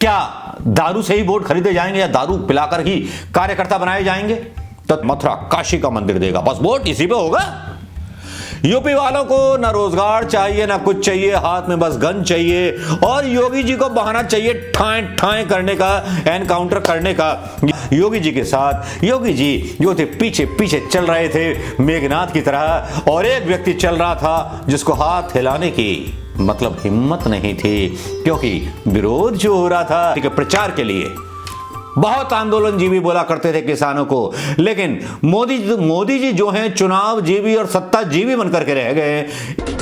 क्या दारू से ही वोट खरीदे जाएंगे या दारू पिलाकर ही कार्यकर्ता बनाए जाएंगे? तो मथुरा काशी का मंदिर देगा, बस वोट इसी पे होगा। यूपी वालों को ना रोजगार चाहिए ना कुछ चाहिए, हाथ में बस गन चाहिए और योगी जी को बहाना चाहिए ठाए ठाए करने का, एनकाउंटर करने का। योगी जी के साथ योगी जी जो थे पीछे पीछे चल रहे थे मेघनाथ की तरह, और एक व्यक्ति चल रहा था जिसको हाथ हिलाने की मतलब हिम्मत नहीं थी, क्योंकि विरोध जो हो रहा था कि प्रचार के लिए बहुत आंदोलनजीवी बोला करते थे किसानों को, लेकिन मोदी जी जो हैं चुनाव जीवी और सत्ता जीवी बनकर के रह गए।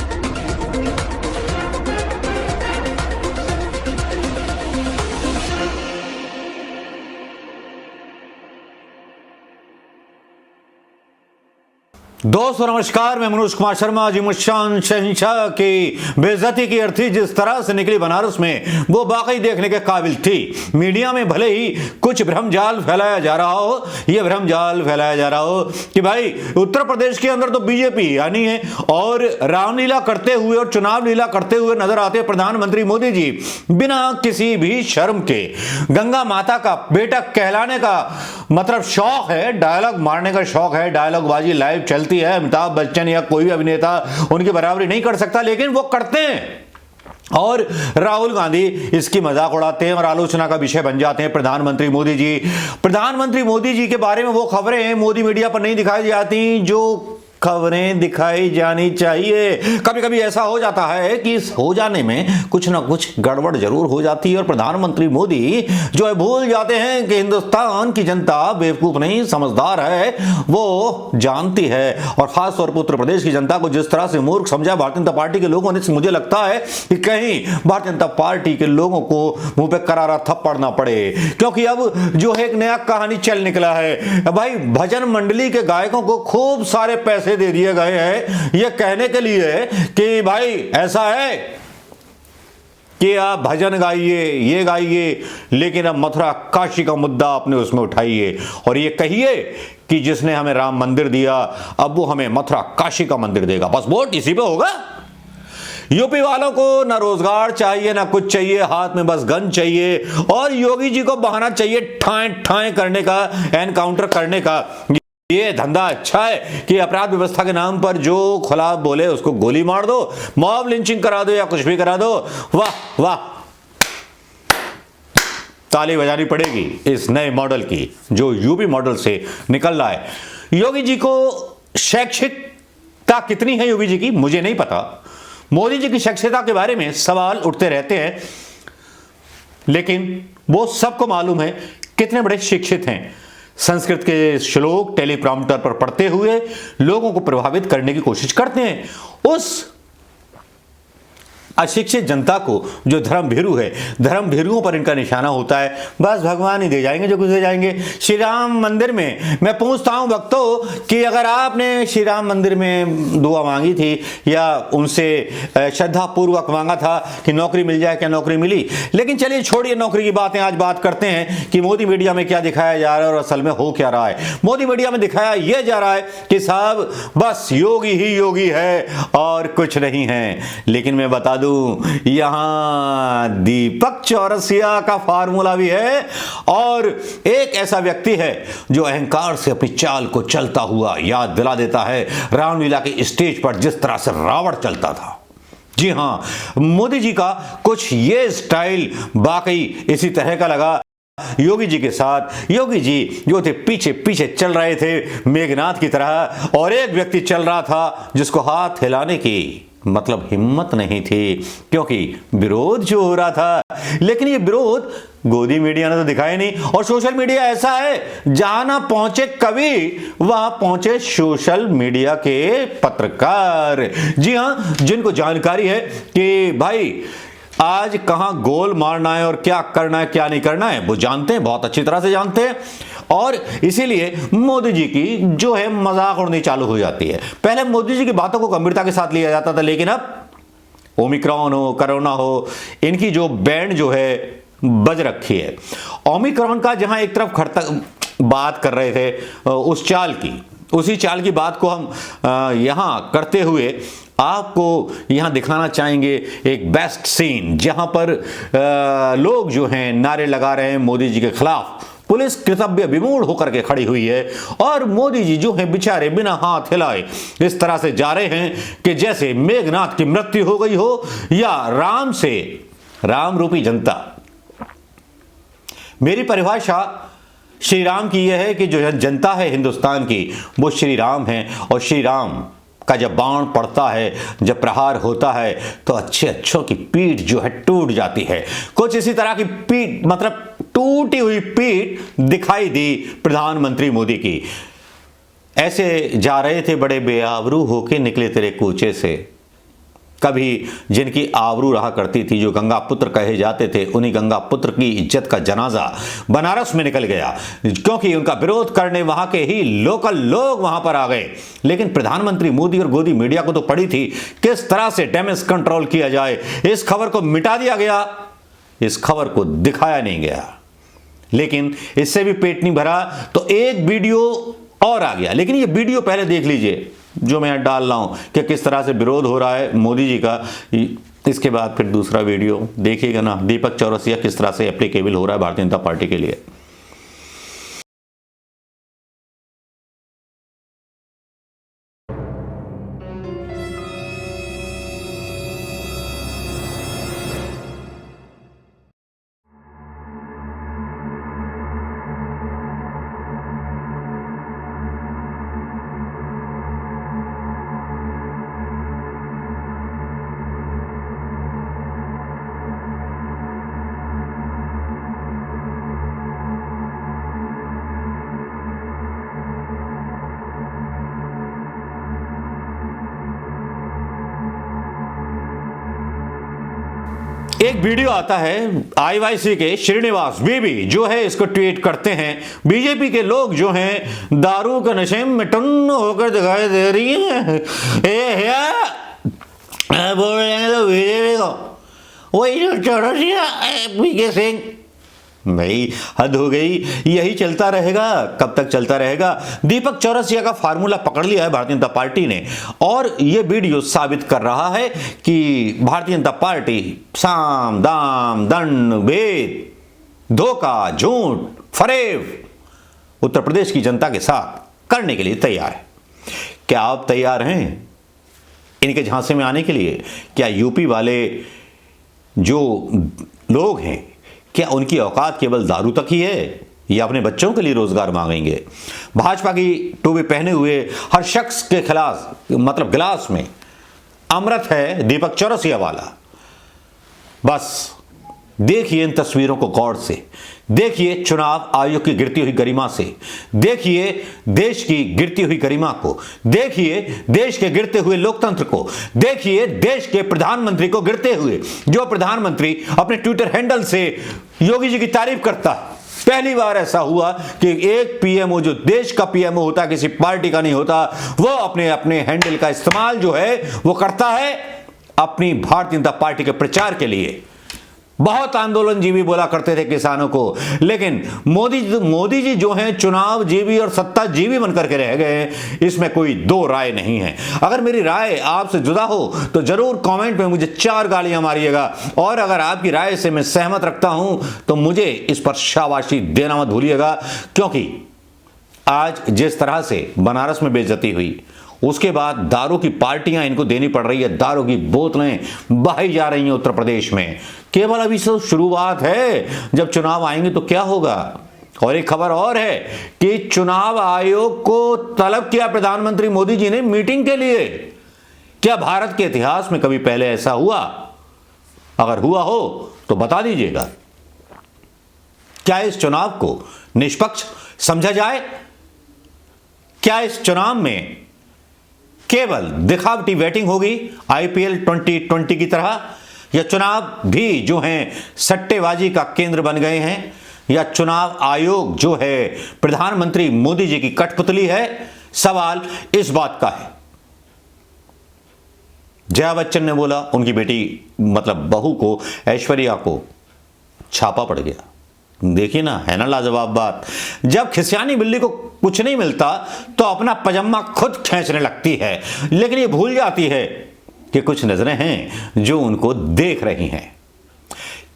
दोस्तों नमस्कार, मैं मनोज कुमार शर्मा। जी मुशान शहंशाह की बेइज्जती की अर्थी जिस तरह से निकली बनारस में, वो वाकई देखने के काबिल थी। मीडिया में भले ही कुछ भ्रमजाल फैलाया जा रहा हो, यह भ्रमजाल फैलाया जा रहा हो कि भाई उत्तर प्रदेश के अंदर तो बीजेपी आनी है और रामलीला करते हुए और चुनाव लीला करते हुए नजर आते प्रधानमंत्री मोदी जी बिना किसी भी शर्म के। गंगा माता का बेटा कहलाने का मतलब शौक है, डायलॉग मारने का शौक है, डायलॉग बाजी लाइव चलती है। अमिताभ बच्चन या कोई भी अभिनेता उनकी बराबरी नहीं कर सकता, लेकिन वो करते हैं। और राहुल गांधी इसकी मजाक उड़ाते हैं और आलोचना का विषय बन जाते हैं प्रधानमंत्री मोदी जी। प्रधानमंत्री मोदी जी के बारे में वो खबरें मोदी मीडिया पर नहीं दिखाई जाती जो खबरें दिखाई जानी चाहिए। कभी कभी ऐसा हो जाता है कि इस हो जाने में कुछ ना कुछ गड़बड़ जरूर हो जाती है और प्रधानमंत्री मोदी जो है भूल जाते हैं कि हिंदुस्तान की जनता बेवकूफ नहीं समझदार है, वो जानती है। और खास तौर पर उत्तर प्रदेश की जनता को जिस तरह से मूर्ख समझा भारतीय जनता पार्टी के लोगों ने, मुझे लगता है कि कहीं भारतीय जनता पार्टी के लोगों को मुंह पे करारा थप्पड़ ना पड़े, क्योंकि अब जो है एक नया कहानी चल निकला है। भाई भजन मंडली के गायकों को खूब सारे पैसे दे दिए गए हैं यह कहने के लिए कि भाई ऐसा है कि आप भजन गाइए, ये गाइए, लेकिन अब मथुरा काशी का मुद्दा आपने उसमें उठाइए और ये कहिए कि जिसने हमें राम मंदिर दिया अब वो हमें मथुरा काशी का मंदिर देगा, बस वोट इसी पे होगा। यूपी वालों को ना रोजगार चाहिए ना कुछ चाहिए, हाथ में बस गन चाहिए और योगी जी को बहाना चाहिए ठाए ठाए करने का, एनकाउंटर करने का। ये धंधा अच्छा है कि अपराध व्यवस्था के नाम पर जो खुला बोले उसको गोली मार दो, मॉब लिंचिंग करा दो या कुछ भी करा दो। वाह वाह, ताली बजानी पड़ेगी इस नए मॉडल की जो यूपी मॉडल से निकल रहा है। योगी जी को शैक्षिकता कितनी है योगी जी की मुझे नहीं पता। मोदी जी की शैक्षिकता के बारे में सवाल उठते रहते हैं, लेकिन वो सबको मालूम है कितने बड़े शिक्षित हैं। संस्कृत के श्लोक टेलीप्रॉम्प्टर पर पढ़ते हुए लोगों को प्रभावित करने की कोशिश करते हैं। उस अशिक्षित जनता को जो धर्म भीरू है, धर्म भीरुओं पर इनका निशाना होता है, बस भगवान ही दे जाएंगे जो कुछ दे जाएंगे। श्री राम मंदिर में मैं पूछता हूं भक्तों कि अगर आपने श्री राम मंदिर में दुआ मांगी थी या उनसे श्रद्धा पूर्वक मांगा था कि नौकरी मिल जाए, क्या नौकरी मिली? लेकिन चलिए छोड़िए नौकरी की बातें, आज बात करते हैं कि मोदी मीडिया में क्या दिखाया जा रहा है और असल में हो क्या रहा है। मोदी मीडिया में दिखाया यह जा रहा है कि साहब बस योगी ही योगी है और कुछ नहीं है। लेकिन मैं बता दूं यहां दीपक चौरसिया का फार्मूला भी है और एक ऐसा व्यक्ति है जो अहंकार से अपनी चाल को चलता हुआ याद दिला देता है रामलीला के स्टेज पर जिस तरह से रावण चलता था। जी हां, मोदी जी का कुछ ये स्टाइल वाकई इसी तरह का लगा योगी जी के साथ। योगी जी जो थे पीछे पीछे चल रहे थे मेघनाथ की तरह, और एक व्यक्ति चल रहा था जिसको हाथ हिलाने की मतलब हिम्मत नहीं थी, क्योंकि विरोध जो हो रहा था। लेकिन ये विरोध गोदी मीडिया ने तो दिखाया नहीं। और सोशल मीडिया ऐसा है जहां ना पहुंचे कवि वहां पहुंचे सोशल मीडिया के पत्रकार। जी हां, जिनको जानकारी है कि भाई आज कहां गोल मारना है और क्या करना है क्या नहीं करना है वो जानते हैं, बहुत अच्छी तरह से जानते हैं। और इसीलिए मोदी जी की जो है मजाक उड़नी चालू हो जाती है। पहले मोदी जी की बातों को गंभीरता के साथ लिया जाता था, लेकिन अब ओमिक्रॉन हो, कोरोना हो, इनकी जो बैंड जो है बज रखी है। ओमिक्रॉन का जहां एक तरफ बात कर रहे थे उस चाल की, उसी चाल की बात को हम यहां करते हुए आपको यहां दिखाना चाहेंगे एक बेस्ट सीन जहां पर लोग जो हैं नारे लगा रहे हैं मोदी जी के खिलाफ। पुलिस कर्तव्य विमूढ़ होकर के खड़ी हुई है और मोदी जी जो हैं बेचारे बिना हाथ हिलाए इस तरह से जा रहे हैं कि जैसे मेघनाथ की मृत्यु हो गई हो या राम रूपी जनता। मेरी परिभाषा श्री राम की यह है कि जो जनता है हिंदुस्तान की वो श्री राम है, और श्री राम का जब बाण पड़ता है, जब प्रहार होता है तो अच्छों की पीठ जो है टूट जाती है। कुछ इसी तरह की पीठ मतलब टूटी हुई पीठ दिखाई दी प्रधानमंत्री मोदी की। ऐसे जा रहे थे बड़े बेआबरू होके निकले तेरे कूचे से। कभी जिनकी आबरू रहा करती थी, जो गंगा पुत्र कहे जाते थे, उन्हीं गंगा पुत्र की इज्जत का जनाजा बनारस में निकल गया, क्योंकि उनका विरोध करने वहां के ही लोकल लोग वहां पर आ गए। लेकिन प्रधानमंत्री मोदी और गोदी मीडिया को तो पड़ी थी किस तरह से डैमेज कंट्रोल किया जाए। इस खबर को मिटा दिया गया, इस खबर को दिखाया नहीं गया। लेकिन इससे भी पेट नहीं भरा तो एक वीडियो और आ गया। लेकिन ये वीडियो पहले देख लीजिए जो मैं डाल रहा हूं कि किस तरह से विरोध हो रहा है मोदी जी का। इसके बाद फिर दूसरा वीडियो देखिएगा ना, दीपक चौरसिया किस तरह से एप्लीकेबल हो रहा है भारतीय जनता पार्टी के लिए। एक वीडियो आता है आईवाईसी के श्रीनिवास बीबी जो है इसको ट्वीट करते हैं। बीजेपी के लोग जो हैं दारू के नशे में टुन्न होकर दिखाई दे रही है। बोल रहे हैं तो बीजेपी को वही जो चौरसिया पीके सिंह। भाई हद हो गई, यही चलता रहेगा। कब तक चलता रहेगा? दीपक चौरसिया का फार्मूला पकड़ लिया है भारतीय जनता पार्टी ने, और यह वीडियो साबित कर रहा है कि भारतीय जनता पार्टी साम दाम दंड भेद धोखा झूठ फरेब उत्तर प्रदेश की जनता के साथ करने के लिए तैयार है। क्या आप तैयार हैं इनके झांसे में आने के लिए? क्या यूपी वाले जो लोग हैं क्या उनकी औकात केवल दारू तक ही है या अपने बच्चों के लिए रोजगार मांगेंगे? भाजपा की टोपी पहने हुए हर शख्स के खिलाफ मतलब गिलास में अमृत है दीपक चौरसिया वाला। बस देखिए इन तस्वीरों को गौर से, देखिए चुनाव आयोग की गिरती हुई गरिमा से, देखिए देश की गिरती हुई गरिमा को, देखिए देश के गिरते हुए लोकतंत्र को, देखिए देश के प्रधानमंत्री को गिरते हुए। जो प्रधानमंत्री अपने ट्विटर हैंडल से योगी जी की तारीफ करता है। पहली बार ऐसा हुआ कि एक पीएमओ जो देश का पीएमओ होता, किसी पार्टी का नहीं होता, वो अपने हैंडल का इस्तेमाल जो है वो करता है अपनी भारतीय जनता पार्टी के प्रचार के लिए। बहुत आंदोलन जीवी बोला करते थे किसानों को, लेकिन मोदी जी जो हैं चुनाव जीवी और सत्ता जीवी बनकर के रह गए हैं। इसमें कोई दो राय नहीं है। अगर मेरी राय आपसे जुदा हो तो जरूर कमेंट में मुझे 4 गालियां मारिएगा, और अगर आपकी राय से मैं सहमत रखता हूं तो मुझे इस पर शाबाशी देना मत भूलिएगा। क्योंकि आज जिस तरह से बनारस में बेइज्जती हुई, उसके बाद दारू की पार्टियां इनको देनी पड़ रही है, दारू की बोतलें बहाई जा रही हैं उत्तर प्रदेश में। केवल अभी सब शुरुआत है, जब चुनाव आएंगे तो क्या होगा। और एक खबर और है कि चुनाव आयोग को तलब किया प्रधानमंत्री मोदी जी ने मीटिंग के लिए। क्या भारत के इतिहास में कभी पहले ऐसा हुआ? अगर हुआ हो तो बता दीजिएगा। क्या इस चुनाव को निष्पक्ष समझा जाए? क्या इस चुनाव में केवल दिखावटी वोटिंग होगी आईपीएल 2020 की तरह, या चुनाव भी जो हैं सट्टेबाजी का केंद्र बन गए हैं, या चुनाव आयोग जो है प्रधानमंत्री मोदी जी की कठपुतली है? सवाल इस बात का है। जया बच्चन ने बोला उनकी बेटी मतलब बहू को, ऐश्वर्या को छापा पड़ गया। देखिए ना, है ना लाजवाब बात। जब खिसियानी बिल्ली को कुछ नहीं मिलता तो अपना पजामा खुद खींचने लगती है, लेकिन ये भूल जाती है कि कुछ नजरें हैं जो उनको देख रही हैं।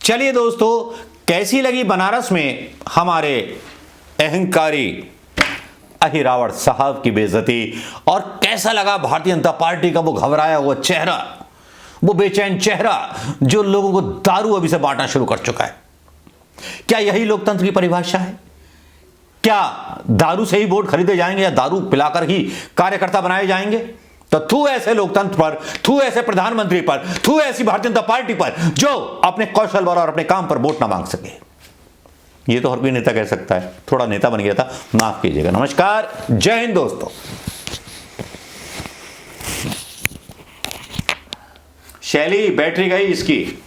चलिए दोस्तों, कैसी लगी बनारस में हमारे अहंकारी अहिरावण साहब की बेइज्जती, और कैसा लगा भारतीय जनता पार्टी का वो घबराया हुआ चेहरा, वो बेचैन चेहरा जो लोगों को दारू अभी से बांटना शुरू कर चुका है? क्या यही लोकतंत्र की परिभाषा है? क्या दारू से ही वोट खरीदे जाएंगे या दारू पिलाकर ही कार्यकर्ता बनाए जाएंगे? तो थू ऐसे लोकतंत्र पर, थू ऐसे प्रधानमंत्री पर, थू ऐसी भारतीय जनता पार्टी पर जो अपने कौशल पर और अपने काम पर वोट ना मांग सके। ये तो हर कोई नेता कह सकता है, थोड़ा नेता बन गया था, माफ कीजिएगा। नमस्कार, जय हिंद दोस्तों। शैली बैटरी गई इसकी।